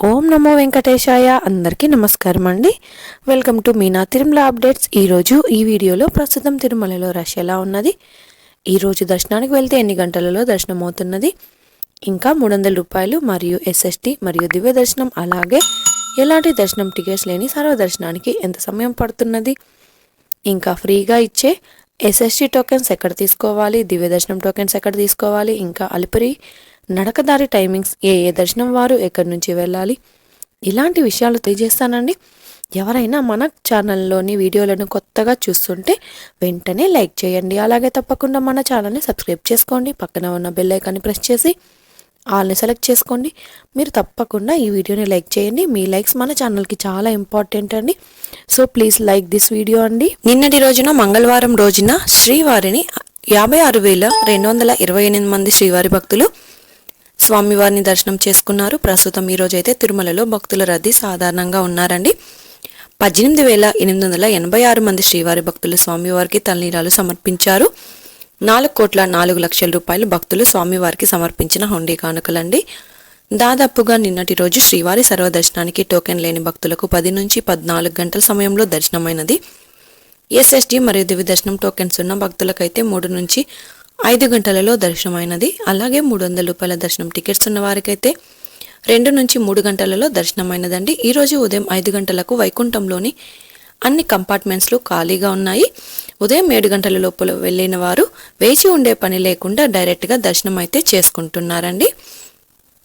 ఓం నమో వెంకటేశాయ. అందరికీ నమస్కారం అండి. Welcome to Meena Tirumala updates. ఈరోజు ఈ వీడియోలో ప్రస్తుతం తిరుమలలో రష్ ఎలా ఉన్నది, ఈరోజు దర్శనానికి వెళ్తే ఎన్ని గంటలలో దర్శనం అవుతున్నది, ఇంకా 300 రూపాయలు మరియు ఎస్ఎస్టీ మరియు దివ్య దర్శనం, అలాగే ఎలాంటి దర్శనం టికెట్స్ లేని సర్వదర్శనానికి ఎంత సమయం పడుతున్నది, ఇంకా ఫ్రీగా ఇచ్చే ఎస్ఎస్టీ టోకెన్స్ ఎక్కడ తీసుకోవాలి, దివ్య దర్శనం టోకెన్స్ ఎక్కడ తీసుకోవాలి, ఇంకా అలిపిరి నడకదారి టైమింగ్స్, ఏ దర్శనం వారు ఎక్కడి నుంచి వెళ్ళాలి, ఇలాంటి విషయాలు తెలియజేస్తానండి. ఎవరైనా మన ఛానల్లోని వీడియోలను కొత్తగా చూస్తుంటే వెంటనే లైక్ చేయండి. అలాగే తప్పకుండా మన ఛానల్ని సబ్స్క్రైబ్ చేసుకోండి. పక్కన ఉన్న బెల్ ఐకాన్ని ప్రెస్ చేసి ఆల్ని సెలెక్ట్ చేసుకోండి. మీరు తప్పకుండా ఈ వీడియోని లైక్ చేయండి. మీ లైక్స్ మన ఛానల్కి చాలా ఇంపార్టెంట్ అండి. So please like this video అండి. నిన్నటి రోజున మంగళవారం రోజున శ్రీవారిని 56,228 మంది శ్రీవారి భక్తులు స్వామివారిని దర్శనం చేసుకున్నారు. ప్రస్తుతం ఈ రోజు అయితే తిరుమలలో భక్తుల రద్దీ సాధారణంగా ఉన్నారండి. 18,886 మంది శ్రీవారి భక్తులు స్వామివారికి తలనీలాలు సమర్పించారు. 4,04,00,000 రూపాయలు భక్తులు స్వామివారికి సమర్పించిన హుండీ కానుకలండి. దాదాపుగా నిన్నటి రోజు శ్రీవారి సర్వదర్శనానికి టోకెన్ లేని భక్తులకు 10 నుంచి 14 గంటల సమయంలో దర్శనమైనది. ఎస్ఎస్టీ మరియు దివ్య దర్శనం టోకెన్స్ ఉన్న భక్తులకైతే 3 నుంచి 5 గంటలలో దర్శనమైనది. అలాగే 300 రూపాయల దర్శనం టికెట్స్ ఉన్న వారికైతే 2 నుంచి 3 గంటలలో దర్శనమైనదండి. ఈరోజు ఉదయం 5 గంటలకు వైకుంఠంలోని అన్ని కంపార్ట్మెంట్స్లు ఖాళీగా ఉన్నాయి. ఉదయం 7 గంటల లోపల వెళ్ళిన వారు వేచి ఉండే పని లేకుండా డైరెక్ట్గా దర్శనం అయితే చేసుకుంటున్నారండి.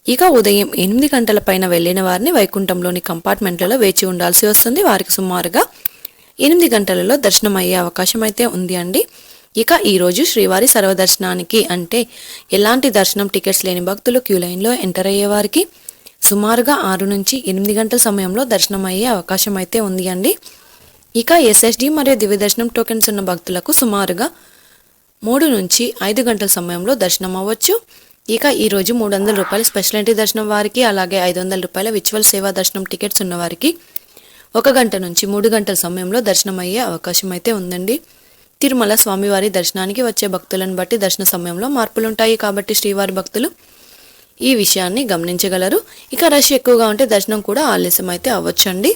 ఇక ఉదయం 8 గంటల పైన వెళ్ళిన వారిని వైకుంఠంలోని కంపార్ట్మెంట్లలో వేచి ఉండాల్సి వస్తుంది. వారికి సుమారుగా 8 గంటలలో దర్శనం అయ్యే అవకాశం అయితే ఉంది అండి. ఇక ఈరోజు శ్రీవారి సర్వదర్శనానికి అంటే ఎలాంటి దర్శనం టికెట్స్ లేని భక్తులు క్యూ లైన్లో ఎంటర్ అయ్యే వారికి సుమారుగా 6 నుంచి 8 గంటల సమయంలో దర్శనం అయ్యే అవకాశం అయితే ఉంది అండి. ఇక ఎస్ఎస్డి మరియు దివ్య దర్శనం టోకెన్స్ ఉన్న భక్తులకు సుమారుగా 3 నుంచి 5 గంటల సమయంలో దర్శనం అవ్వచ్చు. ఇక ఈరోజు 300 రూపాయల స్పెషల్ ఎంట్రీ దర్శనం వారికి, అలాగే 500 రూపాయల విచువల్ సేవా దర్శనం టికెట్స్ ఉన్న వారికి 1 గంట నుంచి 3 గంటల సమయంలో దర్శనం అయ్యే అవకాశం అయితే ఉందండి. తిరుమల స్వామివారి దర్శనానికి వచ్చే భక్తులను బట్టి దర్శన సమయంలో మార్పులుంటాయి కాబట్టి శ్రీవారి భక్తులు ఈ విషయాన్ని గమనించగలరు. ఇక రష్ ఎక్కువగా ఉంటే దర్శనం కూడా ఆలస్యం అయితే అవ్వచ్చండి.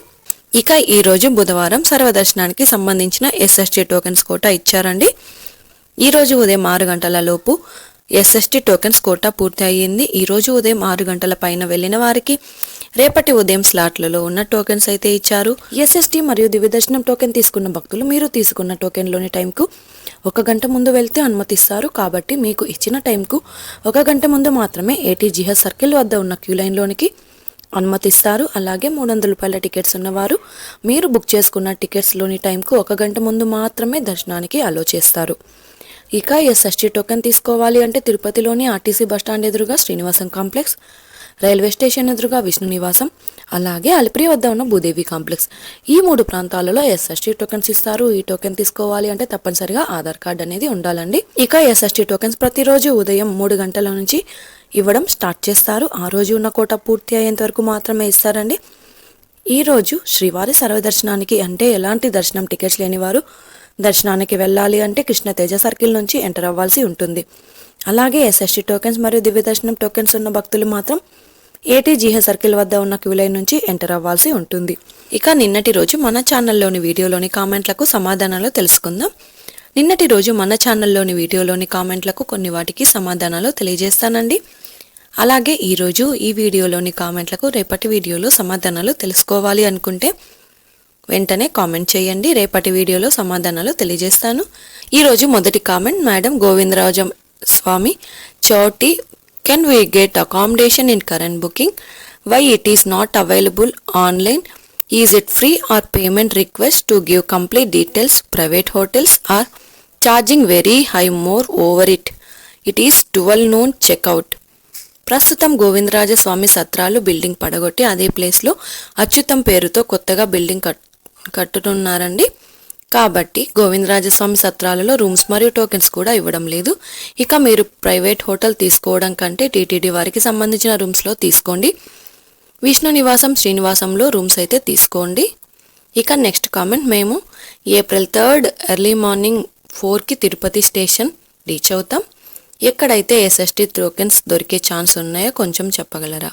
ఇక ఈరోజు బుధవారం సర్వదర్శనానికి సంబంధించిన ఎస్ఎస్టీ టోకెన్స్ కోటా ఇచ్చారండి. ఈరోజు ఉదయం 6 గంటల లోపు ఎస్ఎస్టీ టోకెన్స్ కోటా పూర్తి అయ్యింది. ఈరోజు ఉదయం 6 గంటల పైన వెళ్ళిన వారికి రేపటి ఉదయం స్లాట్లలో ఉన్న టోకెన్స్ అయితే ఇచ్చారు. ఎస్ఎస్టీ మరియు దివ్య దర్శనం టోకెన్ తీసుకున్న భక్తులు మీరు తీసుకున్న టోకెన్లోని టైంకు 1 గంట ముందు వెళ్తే అనుమతిస్తారు. కాబట్టి మీకు ఇచ్చిన టైంకు 1 గంట ముందు మాత్రమే ఏటీజీహెచ్ సర్కిల్ వద్ద ఉన్న క్యూ లైన్లోనికి అనుమతిస్తారు. అలాగే 300 రూపాయల టికెట్స్ ఉన్నవారు మీరు బుక్ చేసుకున్న టికెట్స్లోని టైంకు 1 గంట ముందు మాత్రమే దర్శనానికి అలో చేస్తారు. ఇక ఎస్ఎస్టీ టోకెన్ తీసుకోవాలి అంటే తిరుపతిలోని ఆర్టీసీ బస్టాండ్ ఎదురుగా శ్రీనివాసం కాంప్లెక్స్, రైల్వే స్టేషన్ ఎదురుగా విష్ణు నివాసం, అలాగే అలిపిరి వద్ద ఉన్న భూదేవి కాంప్లెక్స్, ఈ 3 ప్రాంతాలలో ఎస్ఎస్టీ టోకెన్స్ ఇస్తారు. ఈ టోకెన్ తీసుకోవాలి అంటే తప్పనిసరిగా ఆధార్ కార్డ్ అనేది ఉండాలండి. ఇక ఎస్ఎస్టీ టోకెన్స్ ప్రతిరోజు ఉదయం 3 గంటల నుంచి ఇవ్వడం స్టార్ట్ చేస్తారు. ఆ రోజు ఉన్న కోట పూర్తి అయ్యేంత వరకు మాత్రమే ఇస్తారండి. ఈరోజు శ్రీవారి సర్వదర్శనానికి అంటే ఎలాంటి దర్శనం టికెట్స్ లేని వారు దర్శనానికి వెళ్ళాలి అంటే కృష్ణతేజ సర్కిల్ నుంచి ఎంటర్ అవ్వాల్సి ఉంటుంది. అలాగే ఎస్ఎస్టీ టోకెన్స్ మరియు దివ్య దర్శనం టోకెన్స్ ఉన్న భక్తులు మాత్రం ఏటీజీహెచ్ సర్కిల్ వద్ద ఉన్న క్యూ లైన్ నుంచి ఎంటర్ అవ్వాల్సి ఉంటుంది. ఇక నిన్నటి రోజు మన ఛానల్లోని వీడియోలోని కామెంట్లకు సమాధానాలు తెలుసుకుందాం. నిన్నటి రోజు మన ఛానల్లోని వీడియోలోని కామెంట్లకు కొన్ని వాటికి సమాధానాలు తెలియజేస్తానండి. అలాగే ఈరోజు ఈ వీడియోలోని కామెంట్లకు రేపటి వీడియోలో సమాధానాలు తెలుసుకోవాలి అనుకుంటే వెంటనే కామెంట్ చేయండి. రేపటి వీడియోలో సమాధానాలు తెలియజేస్తాను. ఈరోజు మొదటి comment madam Govindarajam Swamy Chouti, can we get accommodation in current booking, why it is not available online, is it free or payment request to give complete details, private hotels are charging very high moreover it is 12 noon checkout. ప్రస్తుతం Govindarajaswamy సత్రాలు building పడగొట్టి అదే ప్లేస్లో అచ్యుతం పేరుతో కొత్తగా building కట్టుతున్నారండి. కాబట్టి Govindarajaswamy సత్రాలలో rooms మరియు tokens కూడా ఇవ్వడం లేదు. ఇక మీరు ప్రైవేట్ హోటల్ తీసుకోవడం కంటే టీటీడీ వారికి సంబంధించిన రూమ్స్లో తీసుకోండి. విష్ణు నివాసం, శ్రీనివాసంలో రూమ్స్ అయితే తీసుకోండి. ఇక నెక్స్ట్ కామెంట్, మేము April 3 ఎర్లీ మార్నింగ్ 4కి తిరుపతి స్టేషన్ రీచ్ అవుతాం. ఎక్కడైతే ఎస్ఎస్టీ టోకెన్స్ దొరికే ఛాన్స్ ఉన్నాయో కొంచెం చెప్పగలరా?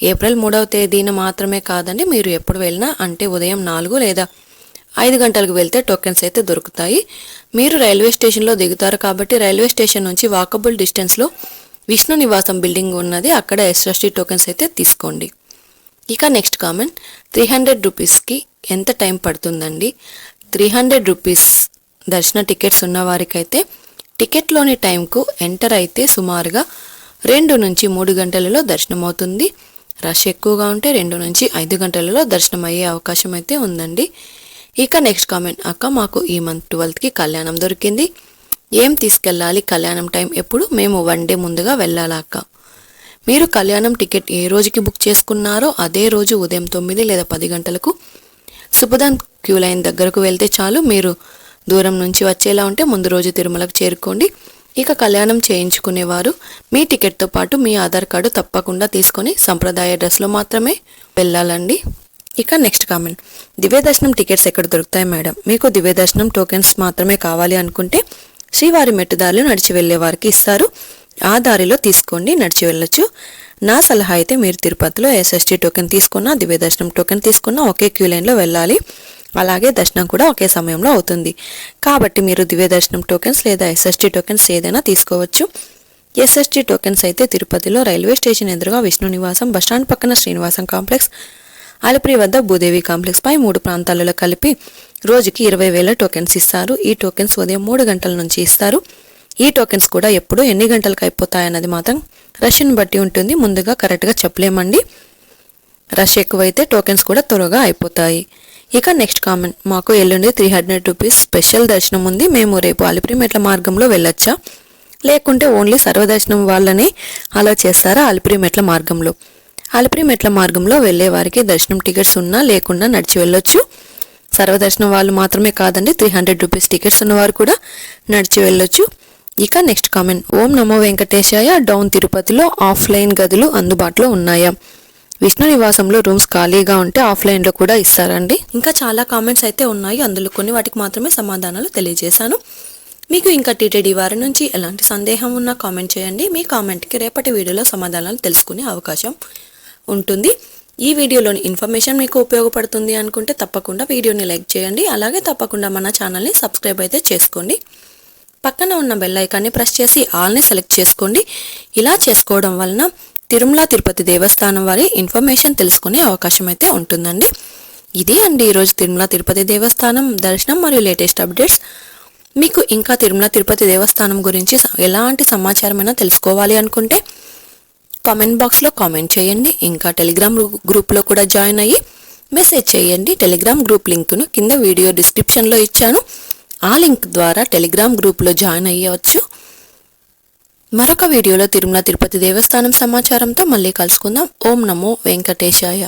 ఏప్రిల్ 3వ తేదీన మాత్రమే కాదండి, మీరు ఎప్పుడు వెళ్ళినా అంటే ఉదయం 4 లేదా 5 గంటలకు వెళ్తే టోకెన్స్ అయితే దొరుకుతాయి. మీరు రైల్వే స్టేషన్లో దిగుతారు కాబట్టి రైల్వే స్టేషన్ నుంచి వాకబుల్ డిస్టెన్స్లో విష్ణు నివాసం బిల్డింగ్ ఉన్నది, అక్కడ ఎస్ఎస్టీ టోకెన్స్ అయితే తీసుకోండి. ఇక నెక్స్ట్ కామెంట్, 300 రూపీస్కి ఎంత టైం పడుతుందండి? 300 రూపీస్ దర్శన టికెట్స్ ఉన్న వారికైతే టికెట్లోని టైంకు ఎంటర్ అయితే సుమారుగా 2 నుంచి 3 గంటలలో దర్శనం అవుతుంది. రష్ ఎక్కువగా ఉంటే 2 నుంచి 5 గంటలలో దర్శనం అయ్యే అవకాశం అయితే ఉందండి. ఇక నెక్స్ట్ కామెంట్, అక్క మాకు ఈ మంత్ 12కి కళ్యాణం దొరికింది, ఏం తీసుకెళ్ళాలి? కళ్యాణం టైం ఎప్పుడు? మేము 1 డే ముందుగా వెళ్ళాలా అక్క? మీరు కళ్యాణం టికెట్ ఏ రోజుకి బుక్ చేసుకున్నారో అదే రోజు ఉదయం 9 లేదా 10 గంటలకు సుపదం క్యూ లైన్ దగ్గరకు వెళ్తే చాలు. మీరు దూరం నుంచి వచ్చేలా ఉంటే ముందు రోజు తిరుమలకు చేరుకోండి. ఇక కళ్యాణం చేయించుకునేవారు మీ టికెట్తో పాటు మీ ఆధార్ కార్డు తప్పకుండా తీసుకొని సంప్రదాయ డ్రెస్లో మాత్రమే వెళ్ళాలండి. ఇక నెక్స్ట్ కామెంట్, దివ్య దర్శనం టికెట్స్ ఎక్కడ దొరుకుతాయి మేడం? మీకు దివ్య దర్శనం టోకెన్స్ మాత్రమే కావాలి అనుకుంటే శ్రీవారి మెట్టుదారులు నడిచి వెళ్లే వారికి ఇస్తారు, ఆ దారిలో తీసుకోండి, నడిచి వెళ్ళొచ్చు. నా సలహా అయితే మీరు తిరుపతిలో ఎస్ఎస్టీ టోకెన్ తీసుకున్నా దివ్య దర్శనం టోకెన్ తీసుకున్నా ఒకే క్యూ లైన్లో వెళ్ళాలి, అలాగే దర్శనం కూడా ఒకే సమయంలో అవుతుంది. కాబట్టి మీరు దివ్య దర్శనం టోకెన్స్ లేదా ఎస్ఎస్టీ టోకెన్స్ ఏదైనా తీసుకోవచ్చు. ఎస్ఎస్టీ టోకెన్స్ అయితే తిరుపతిలో రైల్వే స్టేషన్ ఎదురుగా విష్ణు నివాసం, బస్టాండ్ పక్కన శ్రీనివాసం కాంప్లెక్స్, అలిపిరి వద్ద భూదేవి కాంప్లెక్స్ పై 3 ప్రాంతాలలో కలిపి రోజుకి 20,000 టోకెన్స్ ఇస్తారు. ఈ టోకెన్స్ ఉదయం 3 గంటల నుంచి ఇస్తారు. ఈ టోకెన్స్ కూడా ఎప్పుడు ఎన్ని గంటలకు అయిపోతాయన్నది మాత్రం రష్ని బట్టి ఉంటుంది, ముందుగా కరెక్ట్గా చెప్పలేమండి. రష్ ఎక్కువైతే టోకెన్స్ కూడా త్వరగా అయిపోతాయి. ఇక నెక్స్ట్ కామెంట్, మాకు ఎల్లుండి 300 రూపీస్ స్పెషల్ దర్శనం ఉంది, మేము రేపు అలిపిరి మెట్ల మార్గంలో వెళ్ళొచ్చా, లేకుంటే ఓన్లీ సర్వదర్శనం వాళ్ళని అలా చేస్తారా? అలిపిరి మెట్ల మార్గంలో అలిపిరి మెట్ల మార్గంలో వెళ్లే వారికి దర్శనం టికెట్స్ ఉన్నా లేకుండా నడిచి వెళ్ళొచ్చు. సర్వదర్శనం వాళ్ళు మాత్రమే కాదండి, 300 రూపీస్ టికెట్స్ ఉన్నవారు కూడా నడిచి వెళ్ళొచ్చు. ఇక నెక్స్ట్ కామెంట్, ఓం నమో వెంకటేశాయ, డౌన్ తిరుపతిలో ఆఫ్లైన్ గదులు అందుబాటులో ఉన్నాయా? విష్ణు నివాసంలో రూమ్స్ ఖాళీగా ఉంటే ఆఫ్లైన్లో కూడా ఇస్తారండి. ఇంకా చాలా కామెంట్స్ అయితే ఉన్నాయి, అందులో కొన్ని వాటికి మాత్రమే సమాధానాలు తెలియజేశాను. మీకు ఇంకా టీటీడీ వారి నుంచి ఎలాంటి సందేహం ఉన్నా కామెంట్ చేయండి, మీ కామెంట్కి రేపటి వీడియోలో సమాధానాలు తెలుసుకునే అవకాశం ఉంటుంది. ఈ వీడియోలోని ఇన్ఫర్మేషన్ మీకు ఉపయోగపడుతుంది అనుకుంటే తప్పకుండా వీడియోని లైక్ చేయండి, అలాగే తప్పకుండా మన ఛానల్ని సబ్స్క్రైబ్ అయితే చేసుకోండి. పక్కన ఉన్న బెల్ ఐకాన్ని ప్రెస్ చేసి ఆల్ని సెలెక్ట్ చేసుకోండి. ఇలా చేసుకోవడం వలన తిరుమల తిరుపతి దేవస్థానం వారి ఇన్ఫర్మేషన్ తెలుసుకునే అవకాశం అయితే ఉంటుందండి. ఇది అండి ఈరోజు తిరుమల తిరుపతి దేవస్థానం దర్శనం మరియు లేటెస్ట్ అప్డేట్స్. మీకు ఇంకా తిరుమల తిరుపతి దేవస్థానం గురించి ఎలాంటి సమాచారమైనా తెలుసుకోవాలి అనుకుంటే కామెంట్ బాక్స్లో కామెంట్ చేయండి. ఇంకా టెలిగ్రామ్ గ్రూప్లో కూడా జాయిన్ అయ్యి మెసేజ్ చేయండి. టెలిగ్రామ్ గ్రూప్ లింక్ను కింద వీడియో డిస్క్రిప్షన్లో ఇచ్చాను, ఆ లింక్ ద్వారా టెలిగ్రామ్ గ్రూప్లో జాయిన్ అయ్యవచ్చు. మరొక వీడియోలో తిరుమల తిరుపతి దేవస్థానం సమాచారంతో మళ్ళీ కలుసుకుందాం. ఓం నమో వెంకటేశాయ.